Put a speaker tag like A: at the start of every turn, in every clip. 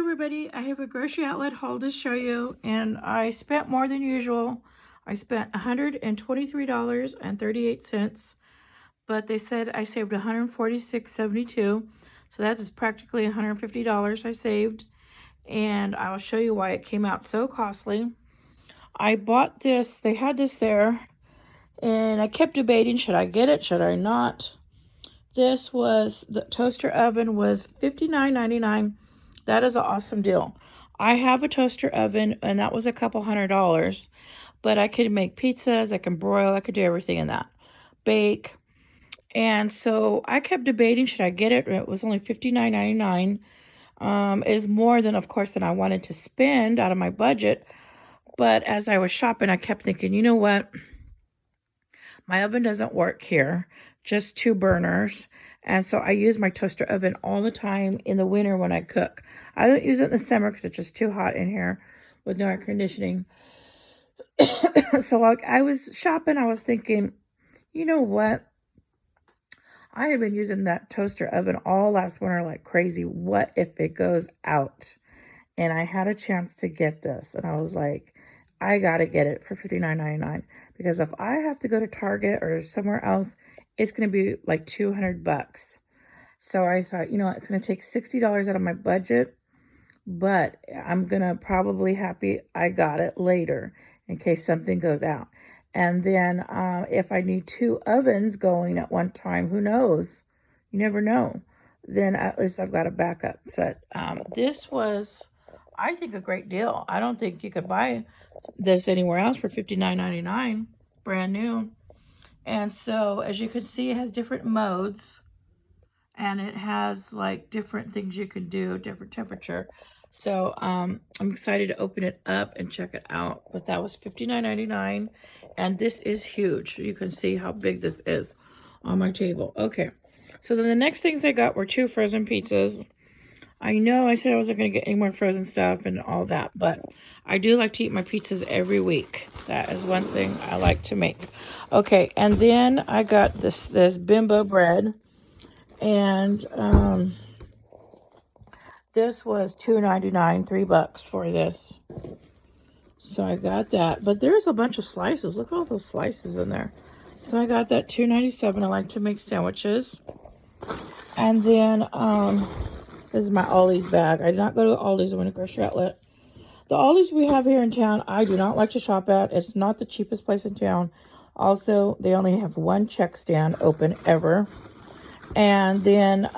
A: everybody, I have a grocery outlet haul to show you, and I spent more than usual. I spent $123.38, but they said I saved $146.72, so that is practically $150 I saved, and I will show you why it came out so costly. I bought this, they had this there, and I kept debating, should I get it, should I not? This was, the toaster oven was $59.99. That is an awesome deal. I have a toaster oven, and that was a couple $100, but I could make pizzas, I can broil, I could do everything in that. Bake. And so I kept debating, should I get it? It was only $59.99. Is more than, of course, than I wanted to spend out of my budget. But as I was shopping, I kept thinking, you know what? My oven doesn't work here, just 2 burners. And so I use my toaster oven all the time in the winter when I cook. I don't use it in the summer because it's just too hot in here with no air conditioning. So I was shopping, I was thinking, you know what? I had been using that toaster oven all last winter like crazy. What if it goes out? And I had a chance to get this, and I was like, I gotta get it for $59.99, because if I have to go to Target or somewhere else, it's gonna be like $200. So I thought, you know what, it's gonna take $60 out of my budget, but I'm gonna probably happy I got it later in case something goes out. And then if I need 2 ovens going at one time, who knows? You never know. Then at least I've got a backup. But this was, I think, a great deal. I don't think you could buy this anywhere else for $59.99, brand new. And so, as you can see, it has different modes, and it has like different things you can do, different temperature. So I'm excited to open it up and check it out. But that was $59.99, and this is huge. You can see how big this is on my table. Okay, so then the next things I got were 2 frozen pizzas. I know I said I wasn't going to get any more frozen stuff and all that, but I do like to eat my pizzas every week. That is one thing I like to make. Okay, and then I got this bimbo bread, and this was $2.99, $3 for this. So I got that, but there's a bunch of slices. Look at all those slices in there. So I got that $2.97. I like to make sandwiches. And then this is my Aldi's bag. I did not go to Aldi's. I went to grocery outlet. The Aldi's we have here in town, I do not like to shop at. It's not the cheapest place in town. Also, they only have 1 check stand open ever. And then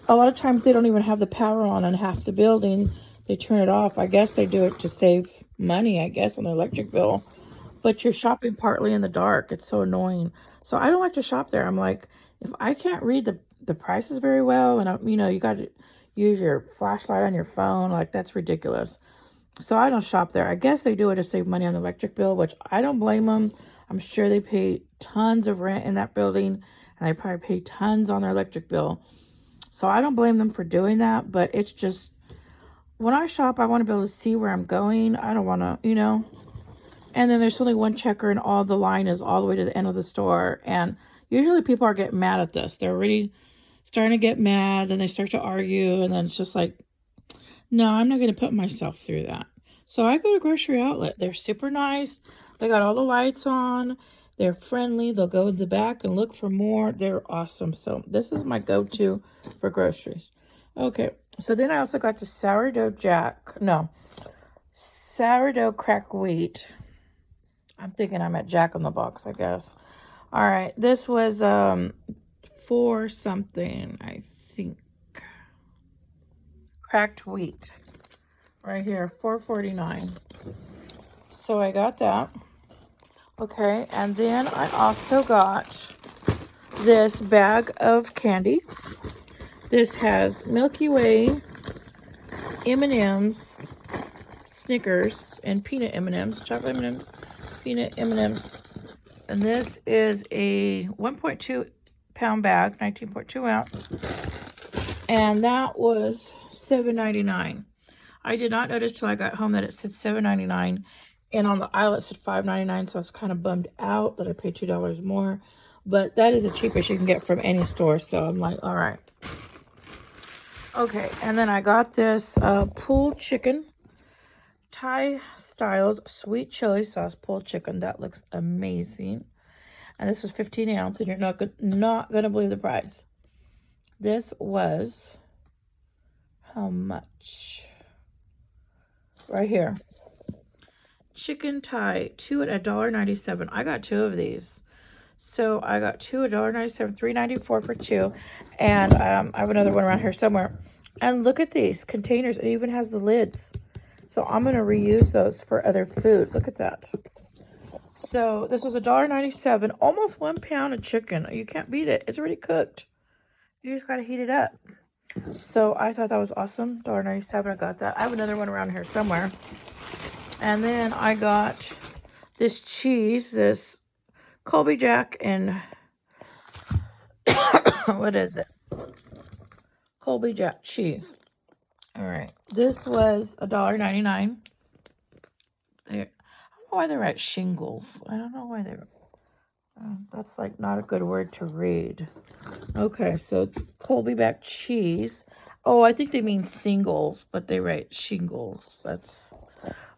A: a lot of times they don't even have the power on half the building. They turn it off. I guess they do it to save money, I guess, on the electric bill. But you're shopping partly in the dark. It's so annoying. So I don't like to shop there. I'm like, if I can't read the prices very well, and you know, you got to use your flashlight on your phone, like that's ridiculous. So I don't shop there. I guess they do it to save money on the electric bill, which I don't blame them. I'm sure they pay tons of rent in that building, and they probably pay tons on their electric bill. So I don't blame them for doing that, but it's just, when I shop, I want to be able to see where I'm going. I don't want to, you know. And then there's only 1 checker, and all the line is all the way to the end of the store. And usually people are getting mad at this. They're really starting to get mad, and they start to argue, and then it's just like, no, I'm not going to put myself through that. So I go to grocery outlet. They're super nice. They got all the lights on. They're friendly. They'll go in the back and look for more. They're awesome. So this is my go-to for groceries. Okay, so then I also got the sourdough crack wheat. I'm thinking I'm at Jack in the Box, I guess. All right, this was for something, I think. Cracked wheat. Right here, $4.49. So I got that. Okay, and then I also got this bag of candy. This has Milky Way, M&M's, Snickers, and peanut M&M's, chocolate M&M's, peanut M&M's. And this is a 1.2 pound bag, 19.2 ounce. And that was $7.99. I did not notice till I got home that it said $7.99. And on the aisle it said $5.99, so I was kind of bummed out that I paid $2 more. But that is the cheapest you can get from any store, so I'm like, all right. Okay, and then I got this pulled chicken, Thai styled sweet chili sauce pulled chicken. That looks amazing. And this was 15 ounce, and you're not gonna believe the price. This was how much? Right here. Chicken Thai, 2 at $1.97. I got 2 of these. So I got 2 at $1.97, $3.94 for 2. And I have another one around here somewhere. And look at these containers. It even has the lids. So I'm going to reuse those for other food. Look at that. So this was $1.97, almost 1 pound of chicken. You can't beat it. It's already cooked. You just got to heat it up. So I thought that was awesome. $1.97. I got that. I have another one around here somewhere. And then I got this cheese, this Colby Jack and what is it? Colby Jack cheese. All right. This was $1.99. I don't know why they write shingles. I don't know why they. That's like not a good word to read. Okay, so Colby Jack cheese. Oh, I think they mean singles, but they write shingles. That's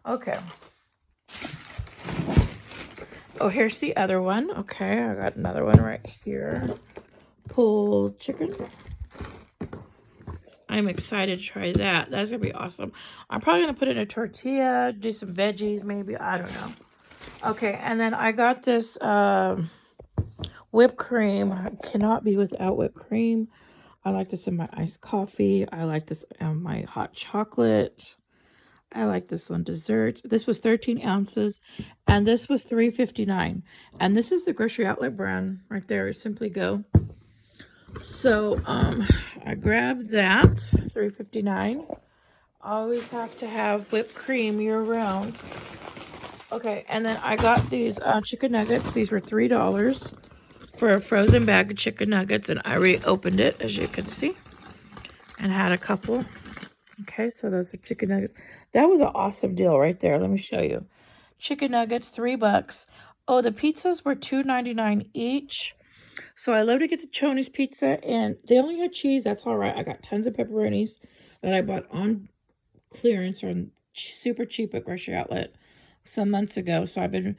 A: okay. Oh, here's the other one. Okay, I got another one right here. Pulled chicken. I'm excited to try that. That's going to be awesome. I'm probably going to put it in a tortilla, do some veggies maybe. I don't know. Okay, and then I got this whipped cream. I cannot be without whipped cream. I like this in my iced coffee. I like this in my hot chocolate. I like this on desserts. This was 13 ounces, and this was $3.59. And this is the grocery outlet brand right there, Simply Go. So I grabbed that, $3.59. Always have to have whipped cream year round. Okay, and then I got these chicken nuggets. These were $3 for a frozen bag of chicken nuggets, and I reopened it, as you can see, and had a couple. Okay, so those are chicken nuggets. That was an awesome deal right there. Let me show you. Chicken nuggets, $3. Oh, the pizzas were $2.99 each. So I love to get the Choni's pizza, and they only had cheese. That's all right. I got tons of pepperonis that I bought on clearance or super cheap at grocery outlet some months ago. So I've been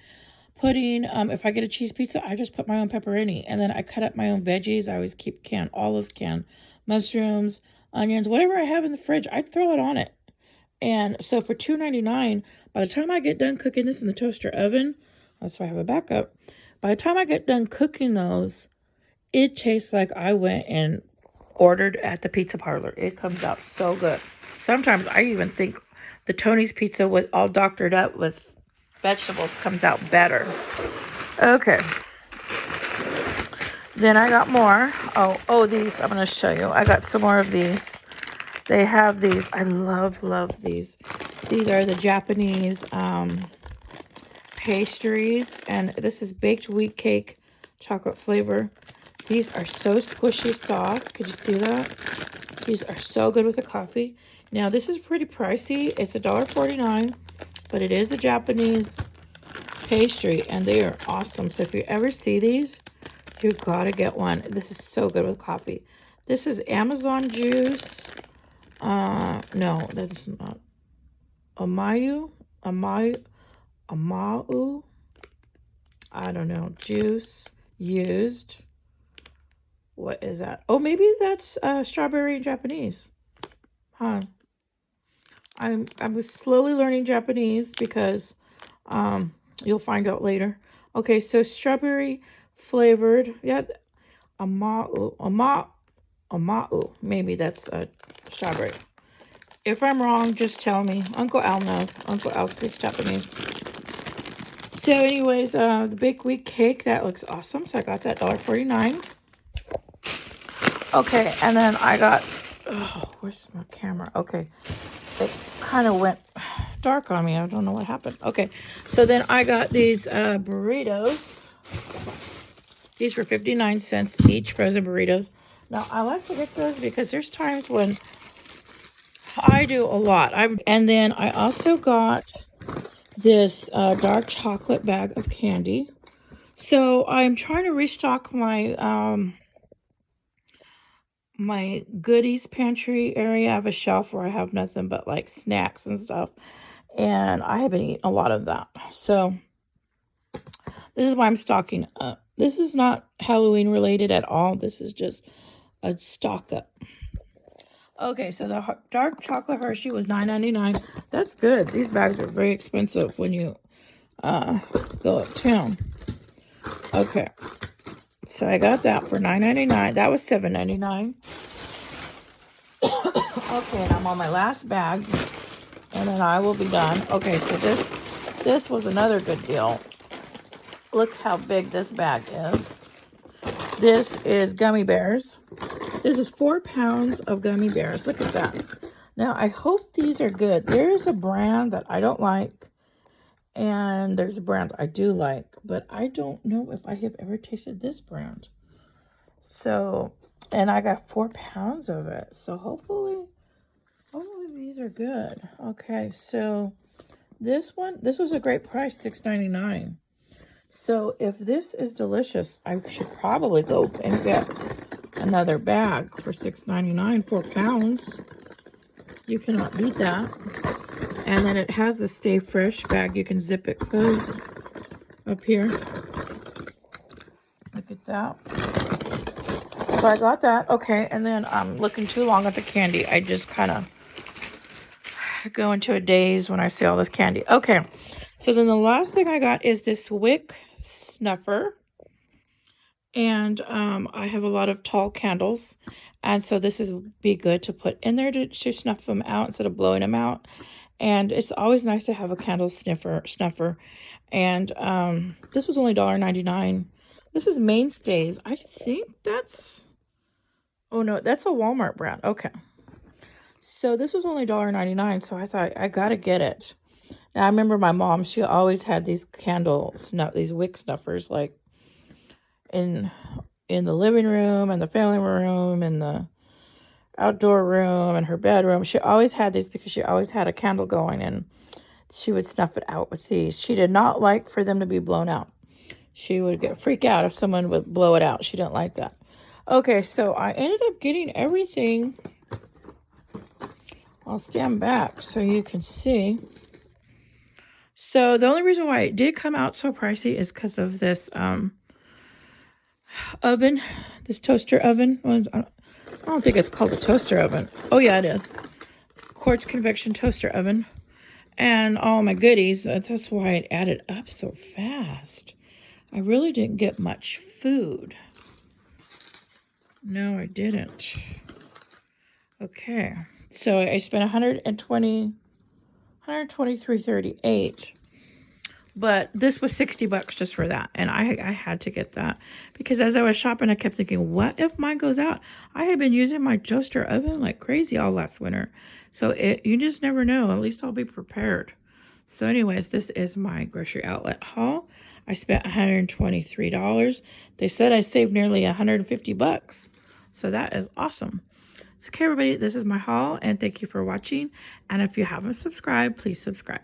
A: putting, if I get a cheese pizza, I just put my own pepperoni, and then I cut up my own veggies. I always keep canned olives, canned mushrooms, onions, whatever I have in the fridge, I'd throw it on it. And so for $2.99, by the time I get done cooking this in the toaster oven, that's why I have a backup. By the time I get done cooking those, it tastes like I went and ordered at the pizza parlor. It comes out so good. Sometimes I even think the Tony's pizza with all doctored up with vegetables comes out better. Okay. Then I got more. Oh, these I'm going to show you. I got some more of these. They have these. I love these. These are the Japanese pastries, and this is baked wheat cake, chocolate flavor. These are so squishy soft. Could you see that? These are so good with the coffee. Now, this is pretty pricey. It's $1.49, but it is a Japanese pastry, and they are awesome. So if you ever see these, you gotta get one. This is so good with coffee. This is Amazon juice. No, that's not. Amau. I don't know. Juice used. What is that? Oh, maybe that's strawberry in Japanese. Huh. I was slowly learning Japanese because you'll find out later. Okay, so strawberry flavored. Yeah, amau. Maybe that's strawberry. If I'm wrong, just tell me. Uncle Al knows. Uncle Al speaks Japanese. So anyways, the baked wheat cake, that looks awesome. So I got that $1.49. Okay, and then I got, where's my camera? Okay, it kind of went dark on me. I don't know what happened. Okay, so then I got these burritos. These were 59 cents each, frozen burritos. Now, I like to get those because there's times when I do a lot. And then I also got this dark chocolate bag of candy. So I'm trying to restock my my goodies pantry area. I have a shelf where I have nothing but like snacks and stuff. And I have been eating a lot of that. So this is why I'm stocking up. This is not Halloween related at all. This is just a stock up. Okay, so the dark chocolate Hershey was $9.99. That's good. These bags are very expensive when you go uptown. Okay, so I got that for $9.99. That was $7.99. Okay, and I'm on my last bag, and then I will be done. Okay, so this was another good deal. Look how big this bag is. This is gummy bears. This is 4 pounds of gummy bears. Look at that. Now, I hope these are good. There's a brand that I don't like, and there's a brand I do like, but I don't know if I have ever tasted this brand. So, and I got 4 pounds of it. So hopefully these are good. Okay, so this was a great price, $6.99. So if this is delicious, I should probably go and get another bag for $6.99, 4 pounds. You cannot beat that. And then it has a stay fresh bag. You can zip it closed up here. Look at that. So I got that. Okay, and then I'm looking too long at the candy. I just kind of go into a daze when I see all this candy. Okay, so then the last thing I got is this wick snuffer. And I have a lot of tall candles. And so this is be good to put in there to snuff them out instead of blowing them out. And it's always nice to have a candle snuffer. And this was only $1.99. This is Mainstays. I think that's... Oh, no, that's a Walmart brand. Okay. So this was only $1.99, so I thought, I gotta get it. Now, I remember my mom, she always had these these wick snuffers, like, in the living room and the family room and the outdoor room and her bedroom. She always had these because she always had a candle going, and she would snuff it out with these. She did not like for them to be blown out. She would freak out if someone would blow it out. She didn't like that. Okay, so I ended up getting everything. I'll stand back so you can see. So the only reason why it did come out so pricey is because of this oven, this toaster oven. I don't think it's called a toaster oven. Oh yeah, it is. Quartz convection toaster oven. And all my goodies. That's why it added up so fast. I really didn't get much food. No, I didn't. Okay. So I spent $123.38. But this was $60 just for that. And I had to get that. Because as I was shopping, I kept thinking, what if mine goes out? I had been using my toaster oven like crazy all last winter. So you just never know. At least I'll be prepared. So anyways, this is my grocery outlet haul. I spent $123. They said I saved nearly $150. So that is awesome. So okay, everybody, this is my haul. And thank you for watching. And if you haven't subscribed, please subscribe.